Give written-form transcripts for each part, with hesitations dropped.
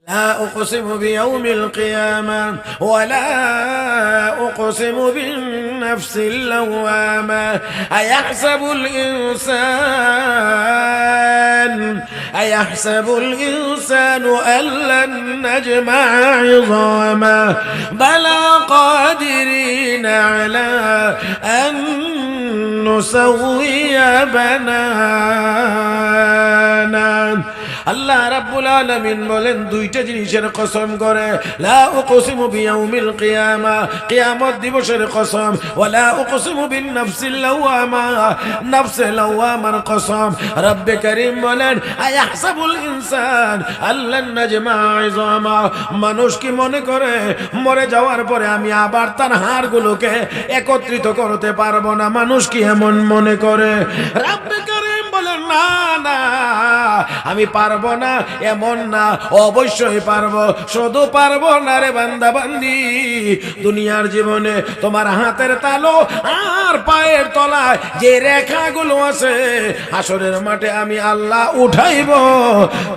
لا أقسم بيوم القيامة ولا أقسم بالنفس اللوامة أيحسب الإنسان أن لن نجمع عظامه بلى قادرين على أن نسوي بنانا আল্লাহ রাব্বুল আলামিন বলেন দুইটা জিনিসের কসম করে লা উকসিমু বিয়াউমিল কিয়ামা কিয়ামত দিবসের কসম ওয়ালা উকসিমু বিন নাফসিল লাওয়ামা নফসে লাওয়ামার কসম রব্বে করিম বলেন আয়াহসাবুল ইনসান আল্লান নাজমা ইজামা মানুষ কি মনে করে মরে যাওয়ার পরে আমি আবার তার হাড়গুলোকে একত্রিত করতে পারবো না মানুষ কি এমন মনে করে রব্বে করিম বলেন না না আমি পারবো না এমন না অবশ্যই পারবো শুধু পারবো না রে বান্দা বান্দি দুনিয়ার জীবনে তোমার হাতের তালু আর পায়ের তলায় যে রেখাগুলো আছে হাসরের মাঠে আমি আল্লাহ উঠাইব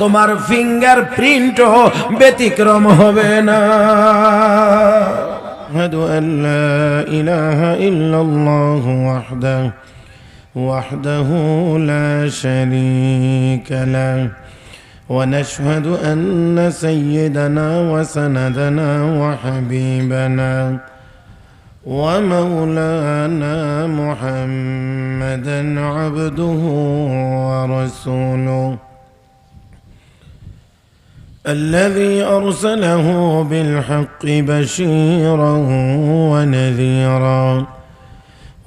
তোমার ফিঙ্গার প্রিন্টও ব্যতিক্রম হবে না আশহাদু আল্লা ইলাহা ইল্লাল্লাহু وحده لا شريك له ونشهد أن سيدنا وسندنا وحبيبنا ومولانا محمدا عبده ورسوله الذي أرسله بالحق بشيرا ونذيرا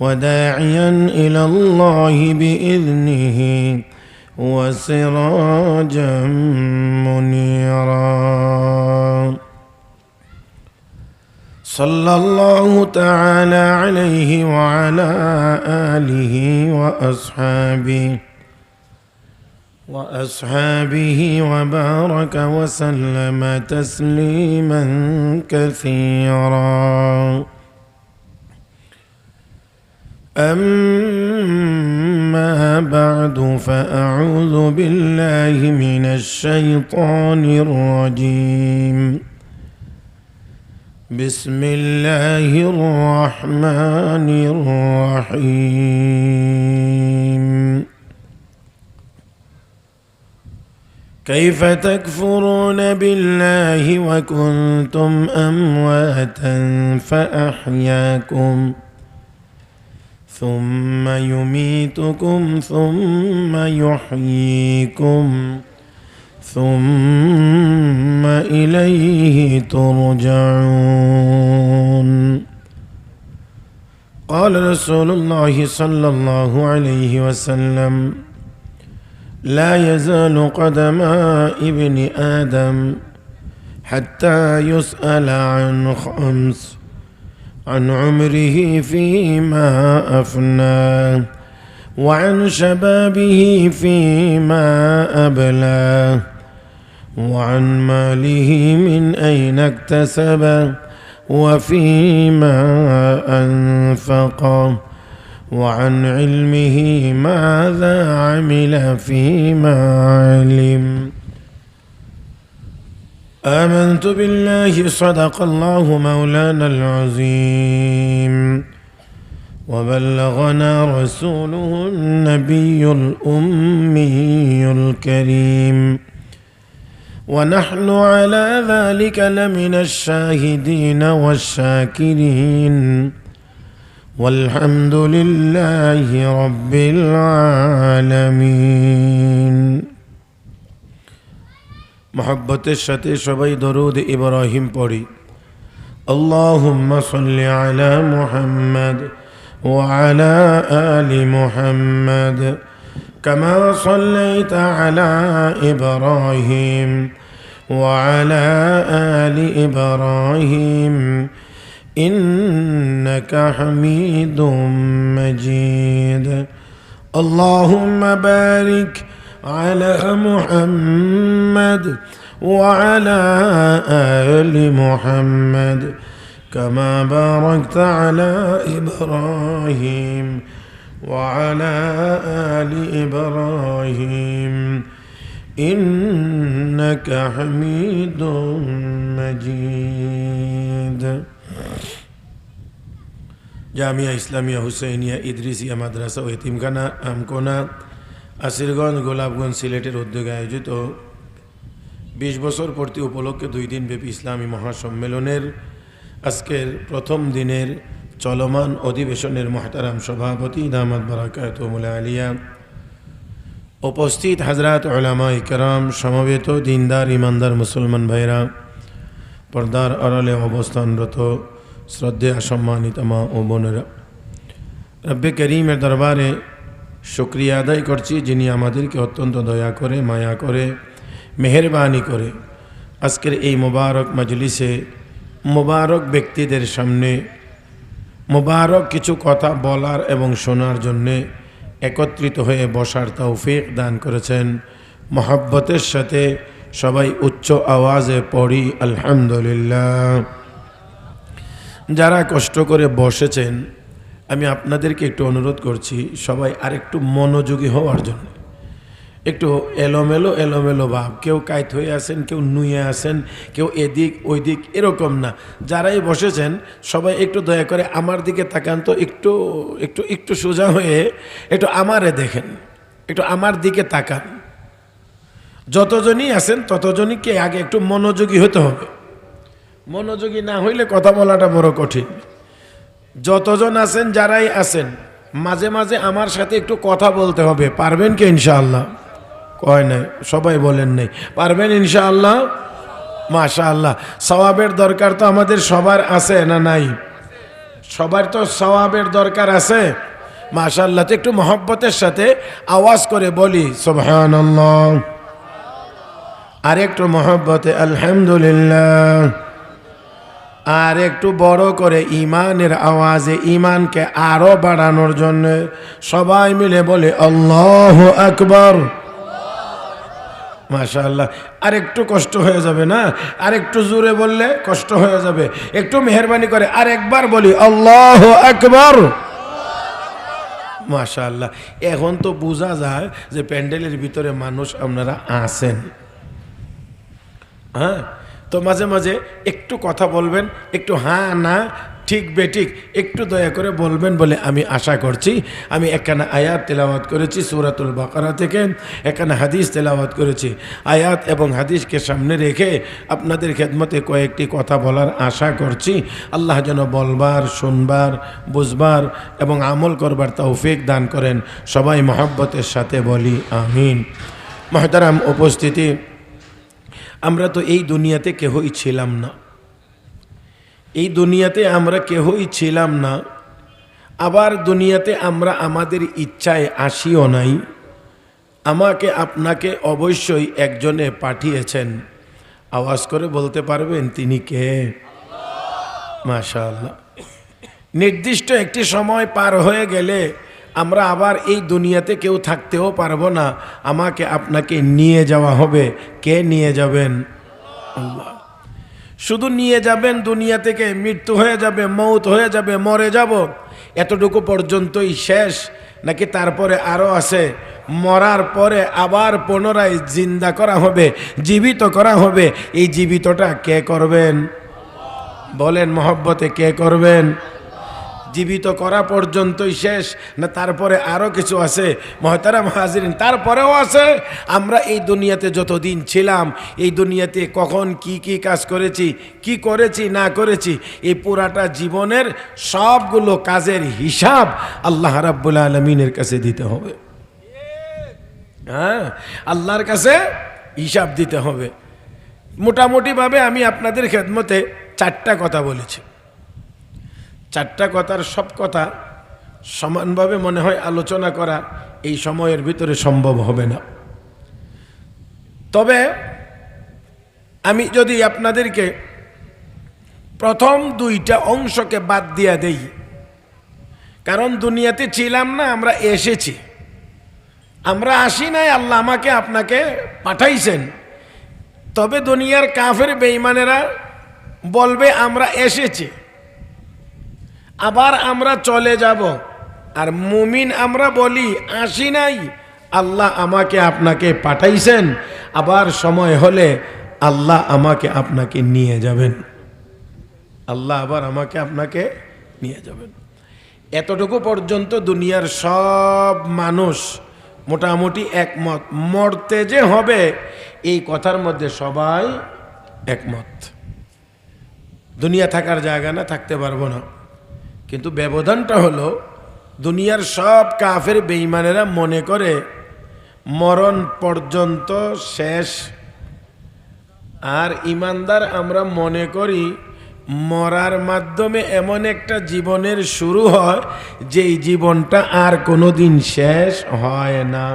وداعيا إلى الله بإذنه وسراجا منيرا صلى الله تعالى عليه وعلى آله وأصحابه وبارك وسلم تسليما كثيرا أما بعد فأعوذ بالله من الشيطان الرجيم بسم الله الرحمن الرحيم كيف تكفرون بالله وكنتم أمواتا فأحياكم ثم يميتكم ثم يحييكم ثم إليه ترجعون قال رسول الله صلى الله عليه وسلم لا يزال قدم ابن آدم حتى يسأل عن خمس عن عمره فيما أفناه وعن شبابه فيما أبلاه وعن ماله من أين اكتسبه وفيما أنفقه وعن علمه ماذا عمل فيما علم آمنت بالله صدق الله مولانا العظيم وبلغنا رسوله النبي الأمي الكريم ونحن على ذلك لمن الشاهدين والشاكرين والحمد لله رب العالمين محبتের সাথে সবাই দরুদ ইব্রাহিম পড়ি اللهم صل على محمد وعلى آل محمد كما صليت على إبراهيم وعلى آل إبراهيم إنك حميد مجيد اللهم بارك على محمد وعلى آل محمد كما باركت على إبراهيم وعلى آل إبراهيم إنك حميد مجيد জামিয়া ইসলামিয়া হুসেইনিয়া ইদ্রিসিয়া মাদ্রাসা ও এতিমখানা আমকোনা আসিরগঞ্জ গোলাপগঞ্জ সিলেটের উদ্যোগে আয়োজিত 20 বছর পূর্তি উপলক্ষে 2 দিনব্যাপী ইসলামী মহাসম্মেলনের আজকের প্রথম দিনের চলমান অধিবেশনের মুহতারাম সভাপতি দামাত বারাকাতুহুল আলিয়া, উপস্থিত হযরত উলামা ইকরাম, সমবেত দিনদার ইমানদার মুসলমান ভাইরা, পর্দার আড়ালে অবস্থানরত শ্রদ্ধেয় সম্মানিত মা ও বোনেরা, রব্বে করিমের দরবারে শুকরিয়া আদায় করছি যিনি আমাদেরকে অত্যন্ত দয়া করে, মায়া করে, মেহেরবানি করে আজকের এই মোবারক মজলিসে মোবারক ব্যক্তিদের সামনে মোবারক কিছু কথা বলার এবং শোনার জন্যে একত্রিত হয়ে বসার তৌফিক দান করেছেন। মহব্বতের সাথে সবাই উচ্চ আওয়াজে পড়ি আলহামদুলিল্লাহ। যারা কষ্ট করে বসেছেন, আমি আপনাদেরকে একটু অনুরোধ করছি সবাই আরেকটু মনোযোগী হওয়ার জন্য। একটু এলোমেলো ভাব, কেউ কাইত হয়ে আছেন, কেউ নুয়ে আছেন, কেউ এদিক ওই দিক, এরকম না। যারাই বসেছেন সবাই একটু দয়া করে আমার দিকে তাকান তো, একটু একটু একটু সোজা হয়ে একটু আমারে দেখেন, একটু আমার দিকে তাকান। যতজনই আছেন ততজনইকে আগে একটু মনোযোগী হতে হবে। মনোযোগী না হইলে কথা বলাটা বড় কঠিন। যতজন আছেন, যারাই আছেন, মাঝে মাঝে আমার সাথে একটু কথা বলতে হবে। পারবেন কি ইনশাআল্লাহ? কয় নাই, সবাই বলেন নাই। পারবেন ইনশাআল্লাহ? মাশাআল্লাহ। সওয়াবের দরকার তো আমাদের সবার আছে না নাই? সবার তো সওয়াবের দরকার আছে। মাশাআল্লাহ। তো একটু মহব্বতের সাথে আওয়াজ করে বলি সুবহানাল্লাহ, আর একটু মহব্বতে আলহামদুলিল্লাহ, আর একটু বড় করে ইমানের আওয়াজে ইমানকে আরো বাড়ানোর জন্য সবাই মিলে বলে আল্লাহু আকবার। মাশাআল্লাহ। আর একটু কষ্ট হয়ে যাবে না? আর একটু জোরে বললে কষ্ট হয়ে যাবে। একটু মেহেরবানি করে আর একবার বলি আল্লাহু আকবার। মাশাআল্লাহ। এখন তো বোঝা যায় যে প্যান্ডেলের ভিতরে মানুষ আপনারা আছেন। হ্যাঁ, তো মাঝে মাঝে একটু কথা বলবেন, একটু হ্যাঁ না ঠিক বেঠিক একটু দয়া করে বলবেন বলে আমি আশা করছি। আমি একখানা আয়াত তেলাওয়াত করেছি সূরাতুল বাকারা থেকে, একখানা হাদিস তেলাওয়াত করেছি। আয়াত এবং হাদিসকে সামনে রেখে আপনাদের খেদমতে কয়েকটি কথা বলার আশা করছি। আল্লাহ যেন বলবার, শুনবার, বুঝবার এবং আমল করবার তৌফিক দান করেন। সবাই মহব্বতের সাথে বলি আমিন। মুহতারাম উপস্থিতি, আমরা তো এই দুনিয়াতে কেহই ছিলাম না। এই দুনিয়াতে আমরা কেহই ছিলাম না। আবার দুনিয়াতে আমরা আমাদের ইচ্ছায় আসিও নাই। আমাকে আপনাকে অবশ্যই একজনে পাঠিয়েছেন। আওয়াজ করে বলতে পারবেন তিনি কে? মাশাআল্লাহ। নির্দিষ্ট একটি সময় পার হয়ে গেলে আমরা আবার এই দুনিয়াতে কেউ থাকতেও পারবো না। আমাকে আপনাকে নিয়ে যাওয়া হবে। কে নিয়ে যাবেন? আল্লাহ। শুধু নিয়ে যাবেন দুনিয়া থেকে, মৃত্যু হয়ে যাবে, মৌত হয়ে যাবে, মরে যাব, এতটুকু পর্যন্তই শেষ নাকি তারপরে আরও আছে? মরার পরে আবার পুনরায় জিন্দা করা হবে, জীবিত করা হবে। এই জীবিতটা কে করবেন? বলেন মহব্বতে কে করবেন? জীবিত করা পর্যন্তই শেষ না তারপরে আরও কিছু আছে? মহতারাম হাজিরিন, তারপরেও আছে। আমরা এই দুনিয়াতে যতদিন ছিলাম, এই দুনিয়াতে কখন কি কি কাজ করেছি, কি করেছি না করেছি, এই পুরাটা জীবনের সবগুলো কাজের হিসাব আল্লাহ রাব্বুল আলামিনের কাছে দিতে হবে। হ্যাঁ, আল্লাহর কাছে হিসাব দিতে হবে। মোটামুটিভাবে আমি আপনাদের খেদমতে 4টা কথা বলেছি। 4টা কথার সব কথা সমানভাবে মনে হয় আলোচনা করা এই সময়ের ভিতরে সম্ভব হবে না। তবে আমি যদি আপনাদেরকে প্রথম 2টা অংশকে বাদ দিয়ে দেই, কারণ দুনিয়াতে ছিলাম না, আমরা এসেছি। আমরা আসি নাই, আল্লাহ আমাকে আপনাকে পাঠাইছেন। তবে দুনিয়ার কাফের বেঈমানেরা বলবে আমরা এসেছি, আবার আমরা চলে যাব। আর মুমিন আমরা বলি আসি নাই, আল্লাহ আমাকে আপনাকে পাঠাইছেন, আবার সময় হলে আল্লাহ আমাকে আপনাকে নিয়ে যাবেন। আল্লাহ আবার আমাকে আপনাকে নিয়ে যাবেন। এতটুকু পর্যন্ত দুনিয়ার সব মানুষ মোটামুটি একমত, মরতে যে হবে এই কথার মধ্যে সবাই একমত। দুনিয়া থাকার জায়গা না, থাকতে পারবো না। কিন্তু ব্যবধানটা হলো দুনিয়ার সব কাফের বেঈমানেরা মনে করে মরণ পর্যন্ত শেষ, আর ইমানদার আমরা মনে করি মরার মাধ্যমে এমন একটা জীবনের শুরু হয় যেই জীবনটা আর কোনোদিন শেষ হয় না।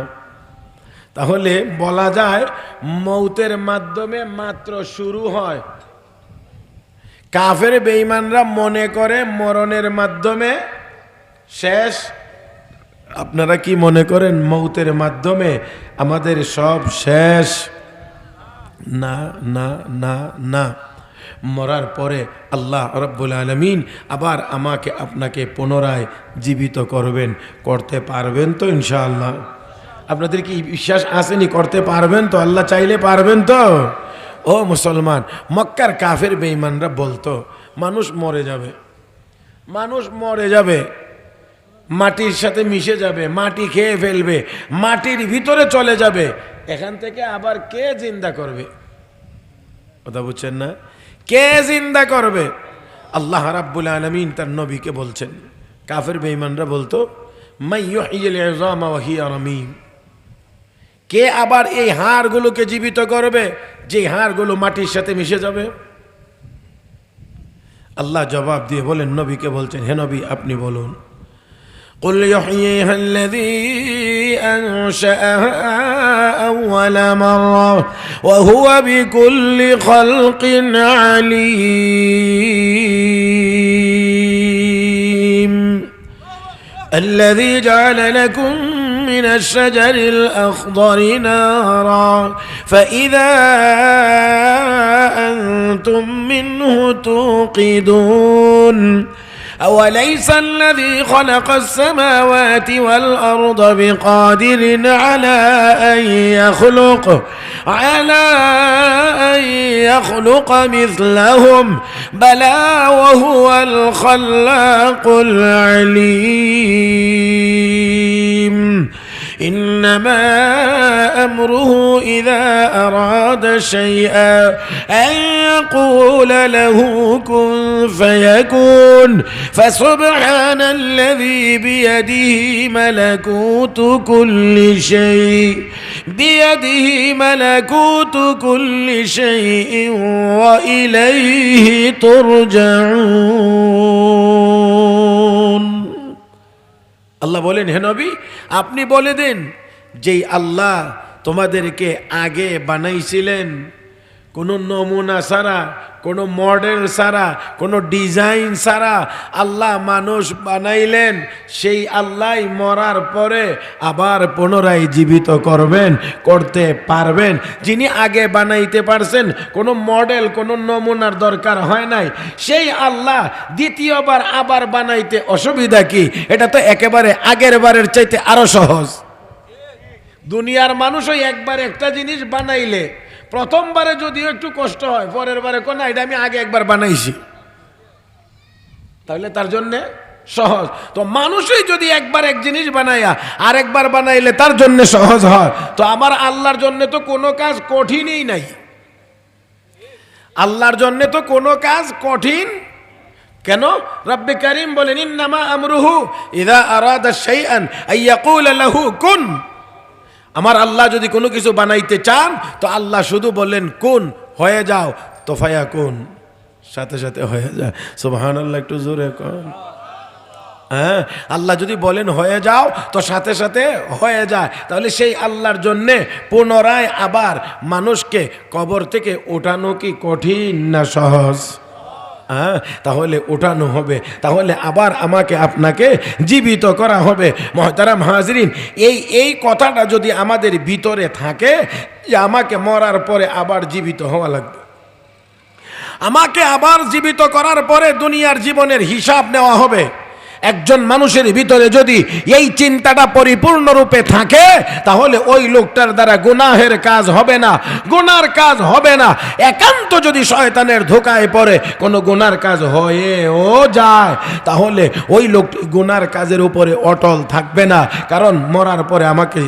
তাহলে বলা যায় মৌতের মাধ্যমে মাত্র শুরু হয়। কাফের বেঈমানরা মনে করে মরণের মাধ্যমে শেষ। আপনারা কি মনে করেন মৌতের মাধ্যমে আমাদের সব শেষ? না না না না, মরার পরে আল্লাহ রাব্বুল আলামিন আবার আমাকে আপনাকে পুনরায় জীবিত করবেন। করতে পারবেন তো ইনশাআল্লাহ? আপনাদের কি বিশ্বাস আসেনি করতে পারবেন তো? আল্লাহ চাইলে পারবেন তো? ও মুসলমান, মক্কার কাফের বেঈমানরা বলতো মানুষ মরে যাবে, মানুষ মরে যাবে, মাটির সাথে মিশে যাবে, মাটি খেয়ে ফেলবে, মাটির ভিতরে চলে যাবে, এখান থেকে আবার কে জিন্দা করবে? কথা বুঝছেন না? কে জিন্দা করবে? আল্লাহ রাব্বুল আলামিন তার নবীকে বলছেন। কাফের বেঈমানরা বলতো মান ইউহয়িল ইযামা ওয়া হিয়া রামীম, কে আবার এই হাড়গুলোকে জীবিত করবে যে হাড়গুলো মাটির সাথে মিশে যাবে? আল্লাহ জবাব দিয়ে বলেন, নবীকে বলছেন, হে নবী আপনি বলুন, قل يحييها الذي أنشأها أول مرة وهو بكل خلق عليم الذي جعل لكم من الشجر الأخضر نارا فإذا أنتم منه توقدون أوليس الذي خلق السماوات والأرض بقادر على أن يخلق مثلهم بلى وهو الخلاق العليم إنما أمره إذا أراد شيئا أن يقول له كن فيكون فسبحان الذي بيده ملكوت كل شيء وإليه ترجعون আল্লাহ বলেন, হে নবী আপনি বলে দেন, যেই আল্লাহ তোমাদেরকে আগে বানাইছিলেন কোনো নমুনা ছাড়া, কোনো মডেল ছাড়া, কোনো ডিজাইন ছাড়া আল্লাহ মানুষ বানাইলেন, সেই আল্লাহ মরার পরে আবার পুনরায় জীবিত করবেন, করতে পারবেন। যিনি আগে বানাইতে পারছেন, কোনো মডেল কোনো নমুনার দরকার হয় নাই, সেই আল্লাহ দ্বিতীয়বার আবার বানাইতে অসুবিধা কি? এটা তো একেবারে আগের বারের চাইতে আরো সহজ। দুনিয়ার মানুষই একবার একটা জিনিস বানাইলে প্রথমবারে যদিও একটু কষ্ট হয়, পরের বারে কোন এটা আমি আগে একবার বানাইছি, তাহলে তার জন্য সহজ। তো মানুষই যদি একবার এক জিনিস বানাইয়া আরেকবার বানাইলে তার জন্য সহজ হয়, তো আমার আল্লাহর জন্য তো কোনো কাজ কঠিনই নাই। আল্লাহর জন্য তো কোনো কাজ কঠিন কেন? রব্বে কারীম বলেন, ইন্নামা আমরুহু ইযা আরাদা শাইআন আইয়াকুলা লাহু কুন। আমার আল্লাহ যদি কোনো কিছু বানাইতে চান তো আল্লাহ শুধু বলেন কুন, হয়ে যাও, তো ফায়াকুন, সাথে সাথে হয়ে যায়। সুবহানাল্লাহ, একটু জোরে কোন। হ্যাঁ, আল্লাহ যদি বলেন হয়ে যাও তো সাথে সাথে হয়ে যায়। তাহলে সেই আল্লাহর জন্যে পুনরায় আবার মানুষকে কবর থেকে ওঠানো কি কঠিন না সহজ? হ্যাঁ, তাহলে ওঠানো হবে, তাহলে আবার আমাকে আপনাকে জীবিত করা হবে। মুহতারাম হাজরিন, এই কথাটা যদি আমাদের ভিতরে থাকে যে আমাকে মরার পরে আবার জীবিত হওয়া লাগবে, আমাকে আবার জীবিত করার পরে দুনিয়ার জীবনের হিসাব নেওয়া হবে। একজন মানুষের ভিতরে যদি এই চিন্তাটা পরিপূর্ণরূপে থাকে, তাহলে ওই লোকটার দ্বারা গুনাহের কাজ হবে না, গুনার কাজ হবে না। একান্ত যদি শয়তানের ধোঁকায় পড়ে কোনো গুনার কাজ হয়েও যায়, তাহলে ওই লোকটি গুনার কাজের উপরে অটল থাকবে না। কারণ মরার পরে আমাকে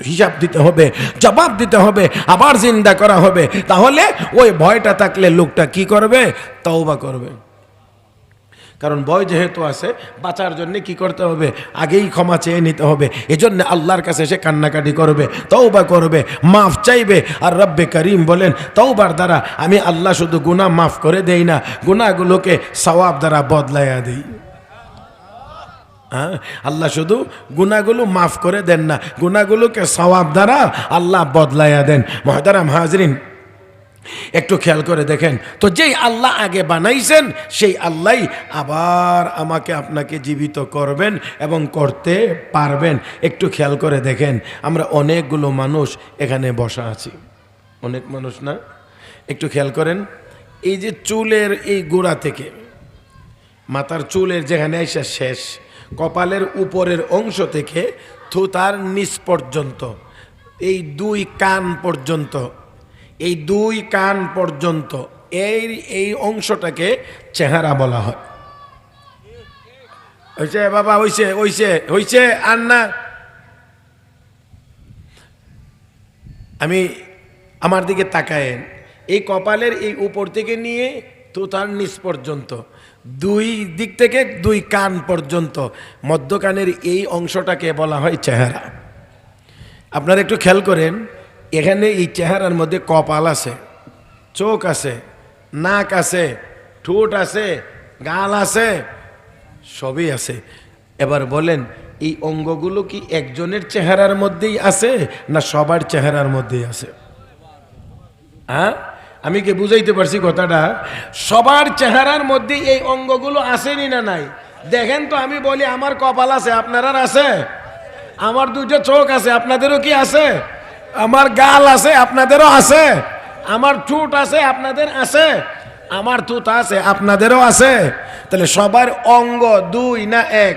হিসাব দিতে হবে, জবাব দিতে হবে, আবার জিন্দা করা হবে। তাহলে ওই ভয়টা থাকলে লোকটা কি করবে? তওবা করবে। কারণ ভয় যেহেতু আছে, বাঁচার জন্য কি করতে হবে? আগেই ক্ষমা চেয়ে নিতে হবে। এজন্য আল্লাহর কাছে সে কান্নাকাটি করবে, তওবা করবে, মাফ চাইবে। আর রব্বে করিম বলেন, তওবার দ্বারা আমি আল্লাহ শুধু গুনাহ মাফ করে দেই না, গুনাহগুলোকে সওয়াব দ্বারা বদলাইয়া দিই। আল্লাহ শুধু গুনাহগুলো মাফ করে দেন না, গুনাহগুলোকে সওয়াব দ্বারা আল্লাহ বদলাইয়া দেন। মুহতারাম হাজরিন, একটু খেয়াল করে দেখেন তো, যেই আল্লাহ আগে বানাইছেন সেই আল্লাহ আবার আমাকে আপনাকে জীবিত করবেন এবং করতে পারবেন। একটু খেয়াল করে দেখেন, আমরা অনেকগুলো মানুষ এখানে বসা আছি, অনেক মানুষ না? একটু খেয়াল করেন, এই যে চুলের এই গোড়া থেকে মাথার চুলের যেখানে এসে শেষ, কপালের উপরের অংশ থেকে থুতার নিচ পর্যন্ত, এই দুই কান পর্যন্ত, এই দুই কান পর্যন্ত এই অংশটাকে চেহারা বলা হয়। হইছে বাবা, হইছে হইছে হইছে আর না? আমি আমার দিকে তাকায়েন, এই কপালের এই উপর থেকে নিয়ে থুতার নিচ পর্যন্ত, দুই দিক থেকে দুই কান পর্যন্ত, মধ্যকানের এই অংশটাকে বলা হয় চেহারা। আপনারা একটু খেয়াল করেন, এখানে এই চেহারার মধ্যে কপাল আছে, চোখ আছে, নাক আছে, ঠোঁট আছে, গাল আছে, সবই আছে। এবার বলেন, এই অঙ্গগুলো কি একজনের চেহারার মধ্যেই আছে না সবার চেহারার মধ্যেই আছে? হ্যাঁ, আমি কি বুঝাইতে পারছি কথাটা? সবার চেহারার মধ্যে এই অঙ্গগুলো আসেনি না নাই? দেখেন তো, আমি বলি আমার কপাল আছে, আপনার আছে? আমার দুটো চোখ আছে, আপনাদেরও কি আছে? আমার গাল আছে, আপনাদেরও আছে? আমার ঠোঁট আছে, আপনাদের আছে? আমার থুত আছে, আপনাদেরও আছে? তাহলে সবার অঙ্গ দুই না এক?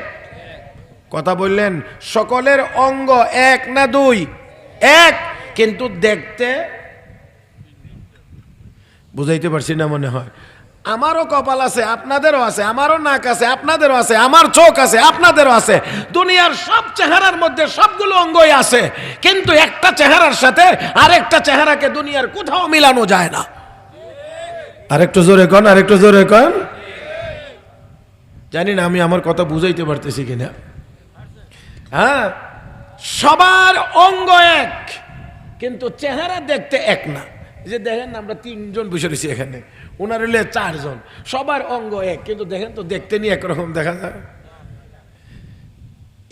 কথা বললেন, সকলের অঙ্গ এক না দুই? এক, কিন্তু দেখতে বুঝাইতে পারছি না মনে হয়। আমারও কপাল আছে, আপনাদেরও আছে, আমারও নাক আছে, আপনাদেরও আছে, আমার চোখ আছে, আপনাদেরও আছে। দুনিয়ার সব চেহারার মধ্যে সবগুলো অঙ্গই আছে, কিন্তু একটা চেহারার সাথে আরেকটা চেহারাকে দুনিয়ার কোথাও মিলানো যায় না। আরেকটু জোরে কন, আরেকটু জোরে কন। জানি না আমি আমার কথা বুঝাইতে পারতেছি কিনা। হ্যাঁ, সবার অঙ্গ এক, কিন্তু চেহারা দেখতে এক না। যে দেখেন, আমরা তিনজন বসে রয়েছি এখানে, ওনার হলে চারজন, সবার অঙ্গ এক, কিন্তু দেখেন তো দেখতে নিয়ে একরকম দেখা যায়।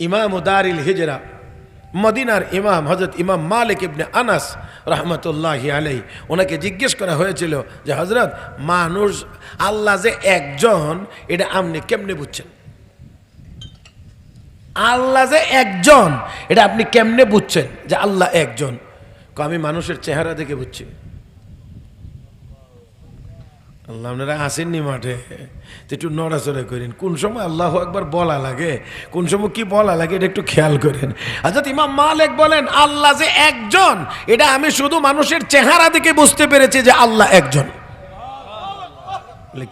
ইমাম দারিল হিজরা, মদিনার ইমাম হযরত ইমাম মালিক ইবনে আনাস রাহমাতুল্লাহি আলাইহি, ওনাকে জিজ্ঞেস করা হয়েছিল যে হযরত, মানুষ আল্লাহ যে একজন, এটা আপনি কেমনে বুঝছেন? আল্লাহ যে একজন, এটা আপনি কেমনে বুঝছেন যে আল্লাহ একজন? আমি মানুষের চেহারা দেখে বুঝছি। আল্লাহ, আপনারা আসেননি মাঠে, একটু নড়াচড়া করেন। কোন সময় আল্লাহু আকবার বলা লাগে, কোন সময় কি বলা লাগে, এটা একটু খেয়াল করেন। হযরত ইমাম মালিক বলেন, আল্লাহ যে একজন, এটা আমি শুধু মানুষের চেহারা দেখে বুঝতে পেরেছি যে আল্লাহ একজন।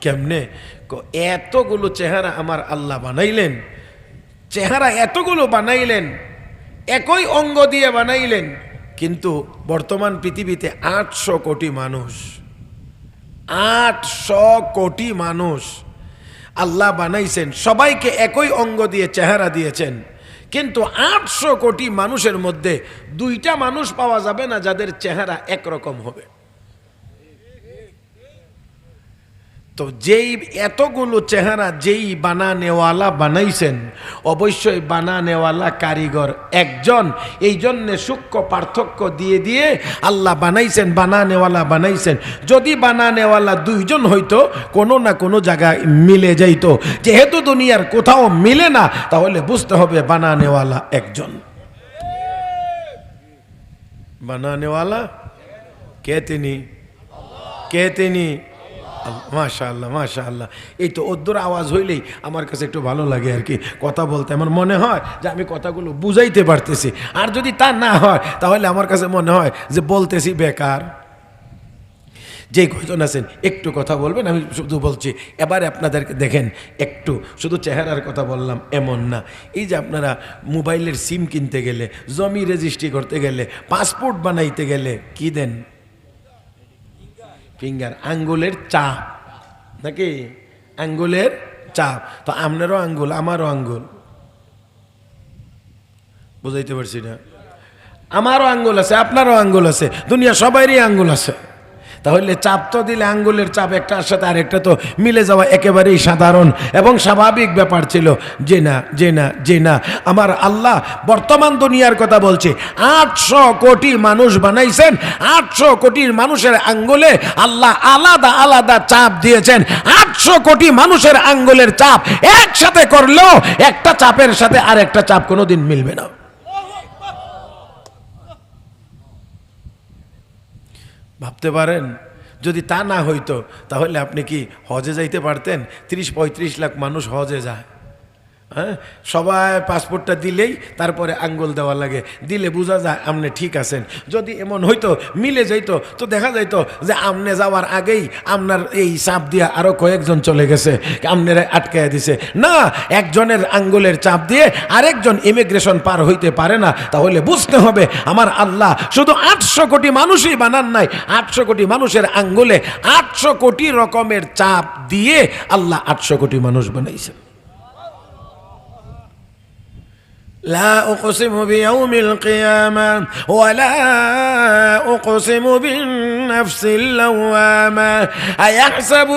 কেমনে? এতগুলো চেহারা আমার আল্লাহ বানাইলেন, চেহারা এতগুলো বানাইলেন, একই অঙ্গ দিয়ে বানাইলেন, কিন্তু বর্তমান পৃথিবীতে 800 কোটি মানুষ, 800 কোটি মানুষ আল্লাহ বানাইছেন, সবাইকে একই অঙ্গ দিয়ে চেহারা দিয়েছেন, কিন্তু 800 কোটি মানুষের মধ্যে দুইটা মানুষ পাওয়া যাবে না যাদের চেহারা একরকম হবে। তো যেই এতগুলো চেহারা যেই বানানেওয়ালা বানাইছেন, অবশ্যই বানানেওয়ালা কারিগর একজন। এই জন্যে সূক্ষ্ম পার্থক্য দিয়ে দিয়ে আল্লাহ বানাইছেন, বানানেওয়ালা বানাইছেন। যদি বানানেওয়ালা দুইজন হইতো, কোনো না কোনো জায়গায় মিলে যাইত। যেহেতু দুনিয়ার কোথাও মিলে না, তাহলে বুঝতে হবে বানানেওয়ালা একজন। বানানেওয়ালা কে? তিনি কে? তিনি মাশাআল্লাহ মাশাআল্লাহ। এই তো ওদ্দুর আওয়াজ হইলেই আমার কাছে একটু ভালো লাগে আর কি, কথা বলতে আমার মনে হয় যে আমি কথাগুলো বুঝাইতে পারতেছি। আর যদি তা না হয় তাহলে আমার কাছে মনে হয় যে বলতেছি বেকার। যে কয়জন আছেন একটু কথা বলবেন, আমি শুধু বলছি। এবারে আপনাদেরকে দেখেন, একটু শুধু চেহারার কথা বললাম এমন না। এই যে আপনারা মোবাইলের সিম কিনতে গেলে, জমি রেজিস্ট্রি করতে গেলে, পাসপোর্ট বানাইতে গেলে কি দেন? ফিঙ্গার, আঙ্গুলের চাপ নাকি? আঙ্গুলের চাপ। তো আপনারও আঙ্গুল, আমারও আঙ্গুল, বুঝাইতে পারছি না? আমারও আঙ্গুল আছে, আপনারও আঙ্গুল আছে, দুনিয়া সবারই আঙ্গুল আছে। তাহলে চাপ তো দিলে আঙ্গুলের চাপ একটার সাথে আরেকটা তো মিলে যাওয়া একেবারেই সাধারণ এবং স্বাভাবিক ব্যাপার ছিল। যে না যে না যে না, আমার আল্লাহ বর্তমান দুনিয়ার কথা বলছে, 800 কোটি মানুষ বানাইছেন। 800 কোটির মানুষের আঙ্গুলে আল্লাহ আলাদা আলাদা চাপ দিয়েছেন। 800 কোটি মানুষের আঙ্গুলের চাপ একসাথে করলেও একটা চাপের সাথে আরেকটা চাপ কোনোদিন মিলবে না। ভাবতে পারেন, যদি তা না হইতো তাহলে আপনি কি হজে যাইতে পারতেন? 30-35 লাখ মানুষ হজে যায়, হ্যাঁ, সবাই পাসপোর্টটা দিলেই তারপরে আঙ্গুল দেওয়া লাগে, দিলে বোঝা যায় আপনি ঠিক আছেন। যদি এমন হইতো মিলে যাইতো তো দেখা যাইতো যে আপনি যাওয়ার আগেই আপনার এই চাপ দিয়া আরো কয়েকজন চলে গেছে, আপনারা আটকায় দিছে। না, একজনের আঙ্গুলের চাপ দিয়ে আরেকজন ইমিগ্রেশন পার হইতে পারে না। তাহলে বুঝতে হবে আমার আল্লাহ শুধু 800 কোটি মানুষই বানান নাই, 800 কোটি মানুষের আঙ্গুলে 800 কোটি রকমের চাপ দিয়ে আল্লাহ 800 কোটি মানুষ বানাইছেন। لا أقسم بيوم القيامة ولا أقسم بالنفس اللوامة أيحسب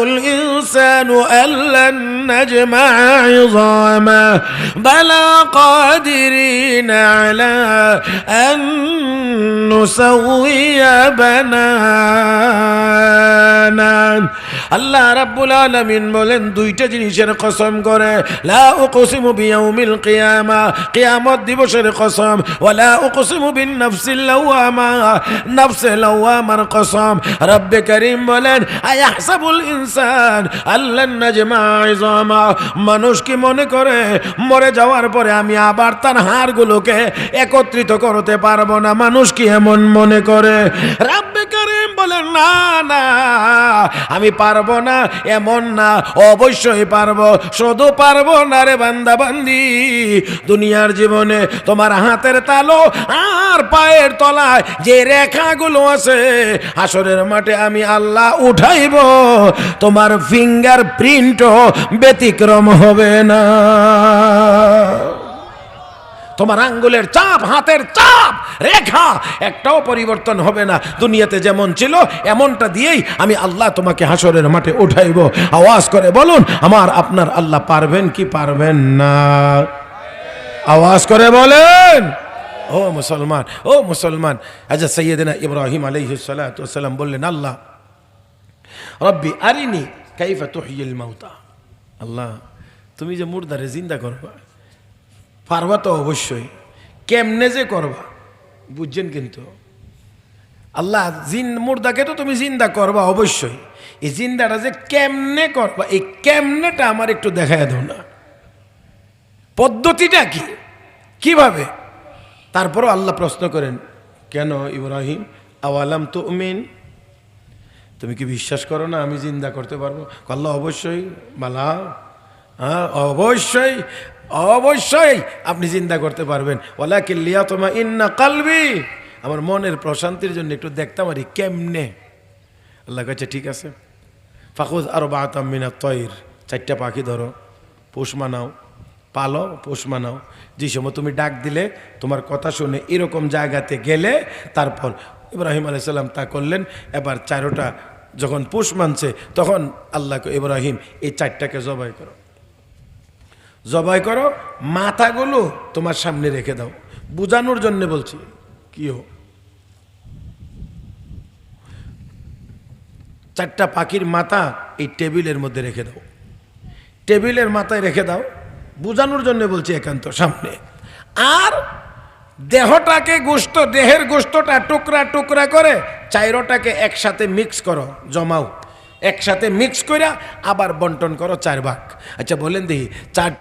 الإنسان أن لن نجمع عظامه بلى قادرين على أن نسوي بنانا। আল্লাহ রাব্বুল আলামিন বলেন, দুইটা জিনিসের কসম করে, লা উকসিমু বিয়াউমিল কিয়ামা, কিয়ামত দিবসের কসম, ওয়ালা উকসিমু বিন নাফসিল লাওয়ামা, নফসে লাওয়ামার কসম। রব্বে করিম বলেন, আয়াহসাবুল ইনসান আল্লান নাজমা ইজামা, মানুষ কি মনে করে মরে যাওয়ার পরে আমি আবার তার হাড়গুলোকে একত্রিত করতে পারবো না? মানুষ কি এমন মনে করে? রব্বে করিম বলেন, না না, আমি পারবো না এমন না, অবশ্যই পারবো। শুধু পারবো না রে বান্দা বান্দি, দুনিয়ার জীবনে তোমার হাতের তালু আর পায়ের তলায় যে রেখাগুলো আছে হাসরের মাঠে আমি আল্লাহ উঠাইব, তোমার ফিঙ্গার প্রিন্টও ব্যতিক্রম হবে না। তোমার আঙ্গুলের চাপ, হাতের চাপ, রেখা একটাও পরিবর্তন হবে না। দুনিয়াতে যেমন ছিল এমনটা দিয়েই আমি আল্লাহ তোমাকে হাসরের মাঠে উঠাইব। আওয়াজ করে বলুন, আমার আপনার আল্লাহ পারবেন কি পারবেন না? আওয়াজ করে বলেন। ও মুসলমান, ও মুসলমান, আচ্ছা সাইয়েদনা ইব্রাহিম আলাইহিস সালাতু ওয়াস সালাম বললেন, আল্লাহ রব্বি আরিনি কাইফা তুহয়িল মাউতা, আল্লাহ তুমি যে মুর্দারে জিন্দা করবা, পারবা তো অবশ্যই, কেমনে যে করবা বুঝছেন? কিন্তু আল্লাহ মুর্দাকে তো তুমি জিন্দা করবা অবশ্যই, এই জিন্দাটা যে কেমনে করবা, এই কেমনেটা আমার একটু দেখায় দাও না, পদ্ধতিটা কি, কিভাবে? তারপরও আল্লাহ প্রশ্ন করেন, কেন ইব্রাহিম আওয়ালাম তুমিন, তুমি কি বিশ্বাস করো না আমি জিন্দা করতে পারবো? আল্লাহ অবশ্যই বালা, হ্যাঁ অবশ্যই অবশ্যই আপনি চিন্তা করতে পারবেন। ওয়ালাকিন লিয়াতমাইন্না কলবি, আমার মনের প্রশান্তির জন্য একটু দেখতাম আর কেমনে। আল্লাহ কাছে ঠিক আছে, ফাখুজ আরবাআতাম মিনাত তায়র, 4টা পাখি ধরো, পোষ মানাও, পালো, পোষ মানাও। যে সময় তুমি ডাক দিলে তোমার কথা শুনে এরকম জায়গাতে গেলে, তারপর ইব্রাহিম আলাইহিস সালাম তা করলেন। এবার 4টা যখন পোষ মানছে তখন আল্লাহকে, ইব্রাহিম এই 4টাকে জবাই করো, জবাই করো, মাথাগুলো তোমার সামনে রেখে দাও, বুঝানোর জন্য বলছি। কি হো 4টা পাখির মাথা এই টেবিলের মধ্যে রেখে দাও, টেবিলের মাথায় রেখে দাও, বুঝানোর জন্য বলছি একান্ত সামনে। আর দেহটাকে গোশত, দেহের গোশতটা টুকরা টুকরা করে চাইরোটাকে একসাথে মিক্স করো, জমাও, একসাথে মিক্স করে আবার বন্টন করো 4 ভাগ। আচ্ছা বলেন দেখি, 4